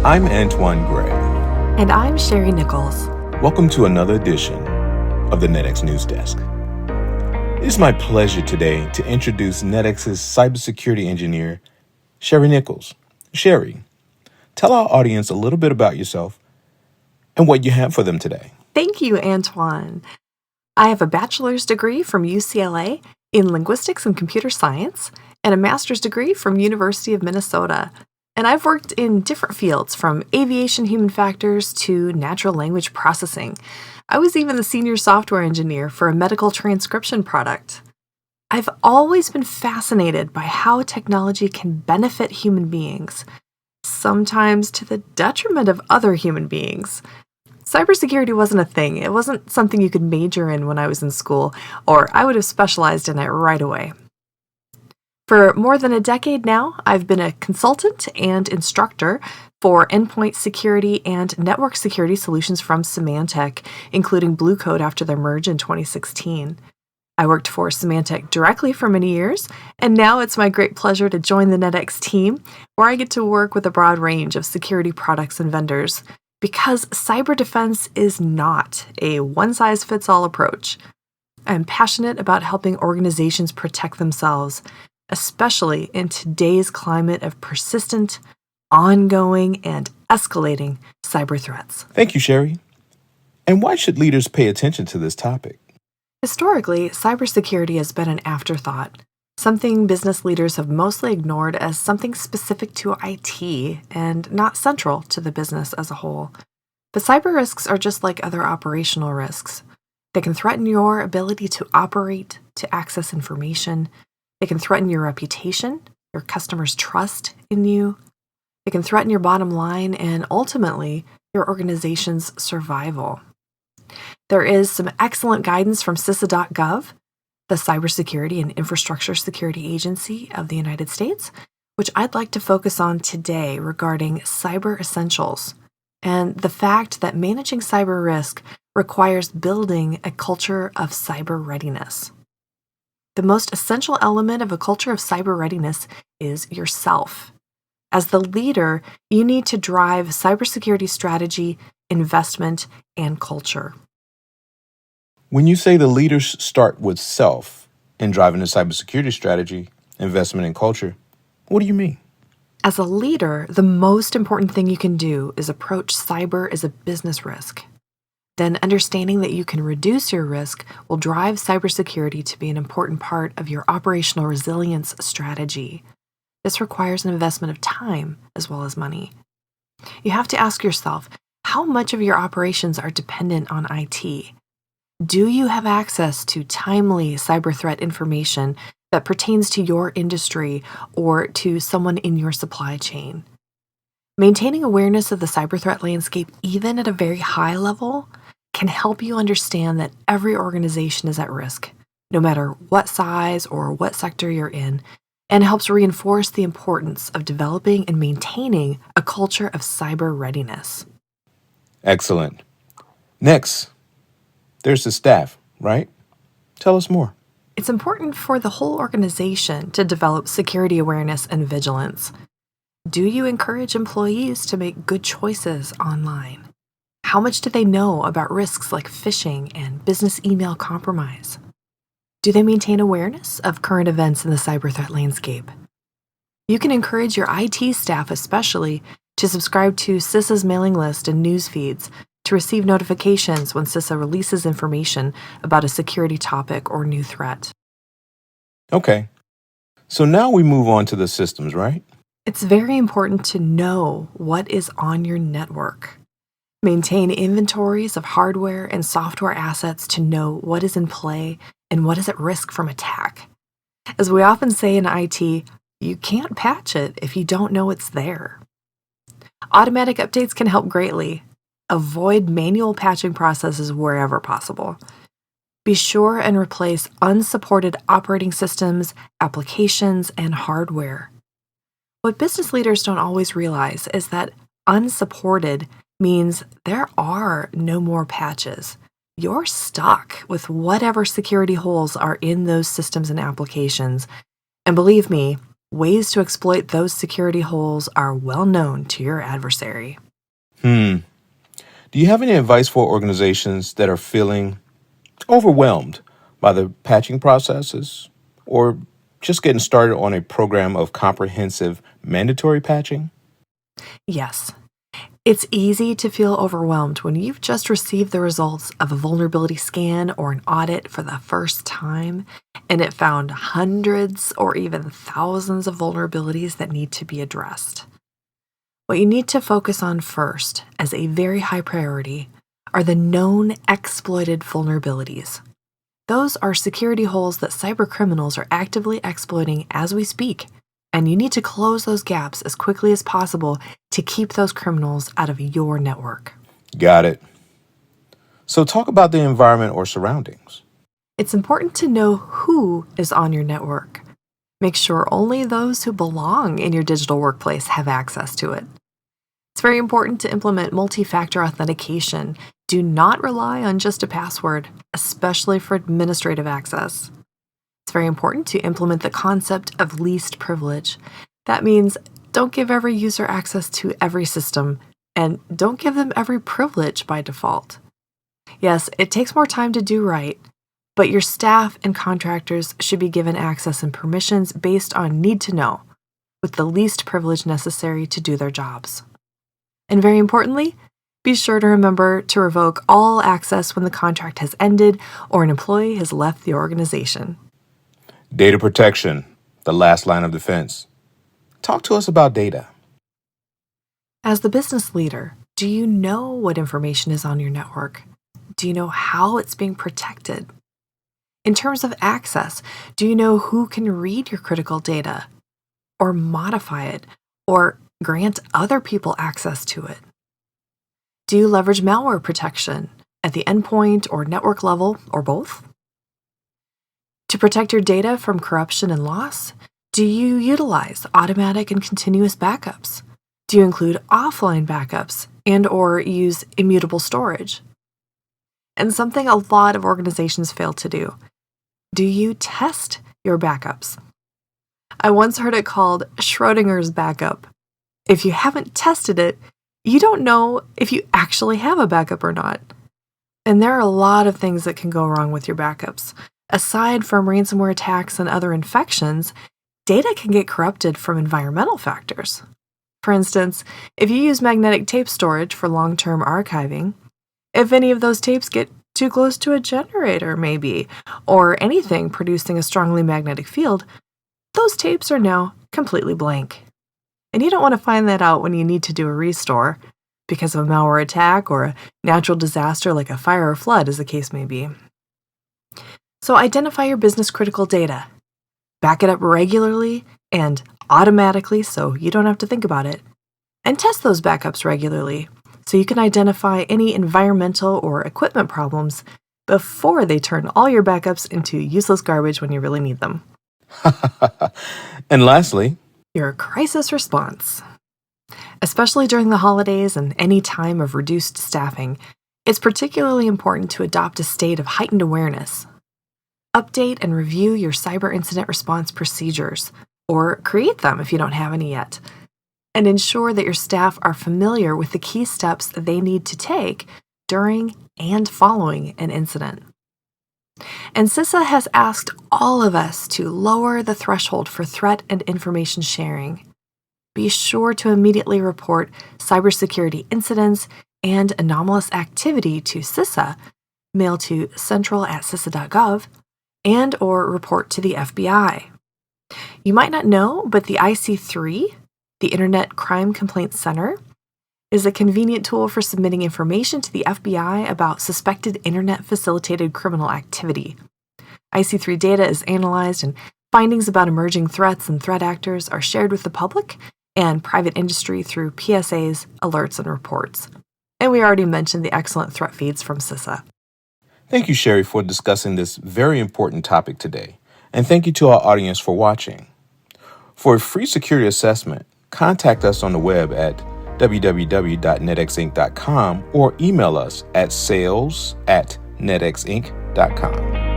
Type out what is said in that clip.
I'm Antwune Gray. And I'm Sherri Nichols. Welcome to another edition of the NetX News Desk. It is my pleasure today to introduce NetX's cybersecurity engineer, Sherri Nichols. Sherri, tell our audience a little bit about yourself and what you have for them today. Thank you, Antwune. I have a bachelor's degree from UCLA in linguistics and computer science and a master's degree from University of Minnesota. And I've worked in different fields from aviation human factors to natural language processing. I was even the senior software engineer for a medical transcription product. I've always been fascinated by how technology can benefit human beings, sometimes to the detriment of other human beings. Cybersecurity wasn't a thing. It wasn't something you could major in when I was in school, or I would have specialized in it right away. For more than a decade now, I've been a consultant and instructor for endpoint security and network security solutions from Symantec, including Blue Coat after their merge in 2016. I worked for Symantec directly for many years, and now it's my great pleasure to join the NetX team, where I get to work with a broad range of security products and vendors, because cyber defense is not a one-size-fits-all approach. I'm passionate about helping organizations protect themselves, especially in today's climate of persistent, ongoing, and escalating cyber threats. Thank you, Sherri. And why should leaders pay attention to this topic? Historically, cybersecurity has been an afterthought, something business leaders have mostly ignored as something specific to IT and not central to the business as a whole. But cyber risks are just like other operational risks. They can threaten your ability to operate, to access information. They can threaten your reputation, your customers' trust in you. They can threaten your bottom line and ultimately your organization's survival. There is some excellent guidance from CISA.gov, the Cybersecurity and Infrastructure Security Agency of the United States, which I'd like to focus on today regarding cyber essentials and the fact that managing cyber risk requires building a culture of cyber readiness. The most essential element of a culture of cyber readiness is yourself. As the leader, you need to drive cybersecurity strategy, investment, and culture. When you say the leaders start with self in driving a cybersecurity strategy, investment, and culture, what do you mean? As a leader, the most important thing you can do is approach cyber as a business risk. Then understanding that you can reduce your risk will drive cybersecurity to be an important part of your operational resilience strategy. This requires an investment of time as well as money. You have to ask yourself, how much of your operations are dependent on IT? Do you have access to timely cyber threat information that pertains to your industry or to someone in your supply chain? Maintaining awareness of the cyber threat landscape, even at a very high level, can help you understand that every organization is at risk, no matter what size or what sector you're in, and helps reinforce the importance of developing and maintaining a culture of cyber readiness. Excellent. Next, there's the staff, right? Tell us more. It's important for the whole organization to develop security awareness and vigilance. Do you encourage employees to make good choices online? How much do they know about risks like phishing and business email compromise? Do they maintain awareness of current events in the cyber threat landscape? You can encourage your IT staff especially to subscribe to CISA's mailing list and news feeds to receive notifications when CISA releases information about a security topic or new threat. Okay, so now we move on to the systems, right? It's very important to know what is on your network. Maintain inventories of hardware and software assets to know what is in play and what is at risk from attack. As we often say in IT, you can't patch it if you don't know it's there. Automatic updates can help greatly. Avoid manual patching processes wherever possible. Be sure and replace unsupported operating systems, applications, and hardware. What business leaders don't always realize is that unsupported means there are no more patches. You're stuck with whatever security holes are in those systems and applications. And believe me, Ways to exploit those security holes are well known to your adversary. Do you have any advice for organizations that are feeling overwhelmed by the patching processes or just getting started on a program of comprehensive mandatory patching? Yes, it's easy to feel overwhelmed when you've just received the results of a vulnerability scan or an audit for the first time, and it found hundreds or even thousands of vulnerabilities that need to be addressed. What you need to focus on first, as a very high priority, are the known exploited vulnerabilities. Those are security holes that cybercriminals are actively exploiting as we speak, and you need to close those gaps as quickly as possible to keep those criminals out of your network. Got it. So talk about the environment or surroundings. It's important to know who is on your network. Make sure only those who belong in your digital workplace have access to it. It's very important to implement multi-factor authentication. Do not rely on just a password, especially for administrative access. It's very important to implement the concept of least privilege. That means don't give every user access to every system, and don't give them every privilege by default. Yes, it takes more time to do right, but your staff and contractors should be given access and permissions based on need to know, with the least privilege necessary to do their jobs. And very importantly, be sure to remember to revoke all access when the contract has ended or an employee has left the organization. Data protection, the last line of defense. Talk to us about data. As the business leader, do you know what information is on your network? Do you know how it's being protected? In terms of access, do you know who can read your critical data or modify it or grant other people access to it? Do you leverage malware protection at the endpoint or network level or both? To protect your data from corruption and loss, do you utilize automatic and continuous backups? Do you include offline backups and/or use immutable storage? And something a lot of organizations fail to do you test your backups? I once heard it called Schrodinger's backup. If you haven't tested it, you don't know if you actually have a backup or not. And there are a lot of things that can go wrong with your backups. Aside from ransomware attacks and other infections, data can get corrupted from environmental factors. For instance, if you use magnetic tape storage for long-term archiving, if any of those tapes get too close to a generator, maybe, or anything producing a strongly magnetic field, those tapes are now completely blank. And you don't want to find that out when you need to do a restore because of a malware attack or a natural disaster like a fire or flood, as the case may be. So identify your business critical data. Back it up regularly and automatically so you don't have to think about it. And test those backups regularly so you can identify any environmental or equipment problems before they turn all your backups into useless garbage when you really need them. And lastly, your crisis response. Especially during the holidays and any time of reduced staffing, it's particularly important to adopt a state of heightened awareness. Update and review your cyber incident response procedures, or create them if you don't have any yet, and ensure that your staff are familiar with the key steps that they need to take during and following an incident. And CISA has asked all of us to lower the threshold for threat and information sharing. Be sure to immediately report cybersecurity incidents and anomalous activity to CISA, mail to central@cisa.gov, and/or report to the FBI. You might not know, but the IC3, the Internet Crime Complaint Center, is a convenient tool for submitting information to the FBI about suspected internet-facilitated criminal activity. IC3 data is analyzed and findings about emerging threats and threat actors are shared with the public and private industry through PSAs, alerts, and reports. And we already mentioned the excellent threat feeds from CISA. thank you, Sherri, for discussing this very important topic today. And thank you to our audience for watching. For a free security assessment, contact us on the web at www.netxinc.com or email us at sales@netxinc.com.